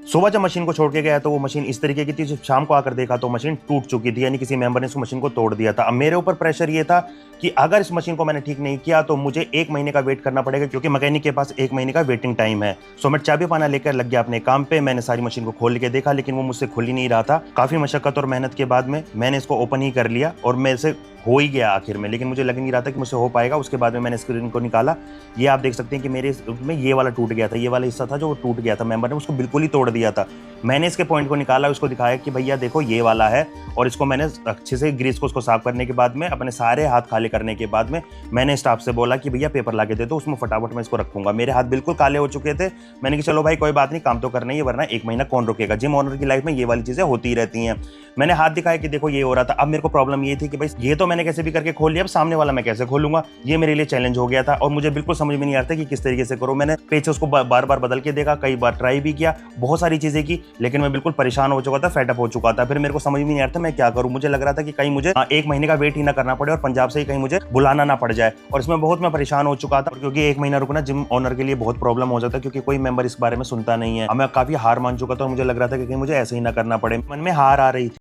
सुबह जब मशीन को छोड़ के गया तो वो मशीन इस तरीके की थी, जब शाम को आकर देखा तो मशीन टूट चुकी थी, यानी किसी मेंबर ने उस मशीन को तोड़ दिया था। अब मेरे ऊपर प्रेशर ये था कि अगर इस मशीन को मैंने ठीक नहीं किया तो मुझे 1 महीने का वेट करना पड़ेगा, क्योंकि मैकेनिक के पास 1 महीने का वेटिंग टाइम है। सो मैं चाबी पाना लेकर लग गया अपने काम पे। मैंने सारी मशीन को खोल के देखा, लेकिन वो मुझसे खुल ही नहीं रहा था। काफी मशक्कत और मेहनत के बाद में मैंने इसको ओपन ही कर लिया और मेरे से हो ही गया आखिर में, लेकिन मुझे लग नहीं रहा था कि मुझसे हो पाएगा। उसके बाद में मैंने स्क्रीन को निकाला, ये आप देख सकते हैं कि मेरे में ये वाला टूट गया था, ये वाला हिस्सा था जो टूट गया था, मेंबर ने उसको बिल्कुल ही तोड़ दिया था। मैंने इसके पॉइंट को निकाला, उसको दिखाया कि भैया देखो ये वाला है, और इसको मैंने अच्छे से ग्रीस को उसको साफ करने के बाद में, अपने सारे हाथ खाली करने के बाद में, मैंने स्टाफ से बोला कि भैया पेपर लाके दे दो, उसमें फटाफट मैं इसको रखूंगा। मेरे हाथ बिल्कुल काले हो चुके थे। मैंने कि चलो भाई कोई बात नहीं, काम तो करना ही है, वरना 1 महीना कौन रुकेगा। जिम ओनर की लाइफ में ये वाली चीजें होती ही रहती हैं। मैंने हाथ दिखाया कि देखो ये हो रहा था। अब मेरे को प्रॉब्लम ये थी कि भाई ये तो मैंने कैसे भी करके खोल लिया, अब सामने वाला मैं कैसे खोलूंगा, ये मेरे लिए चैलेंज हो गया था और मुझे बिल्कुल समझ में नहीं आता कि किस तरीके से करूं। मैंने पेच उसको बार बार बदल के देखा, कई बार ट्राई भी किया, बहुत सारी चीजें की, लेकिन मैं बिल्कुल परेशान हो चुका था, फेडअप हो चुका था। फिर मेरे को समझ में नहीं आ रहा था मैं क्या करूं। मुझे लग रहा था कि कहीं मुझे 1 महीने का वेट ही ना करना पड़े और पंजाब से ही कहीं मुझे बुलाना ना पड़ जाए, और इसमें बहुत मैं परेशान हो चुका था, क्योंकि 1 महीना रुकना जिम ओनर के लिए बहुत प्रॉब्लम हो जाता है, क्योंकि कोई मेंबर इस बारे में सुनता नहीं है। मैं काफी हार मान चुका था और मुझे लग रहा था कि कहीं मुझे ऐसे ही ना करना पड़े। मन में हार आ रही थी।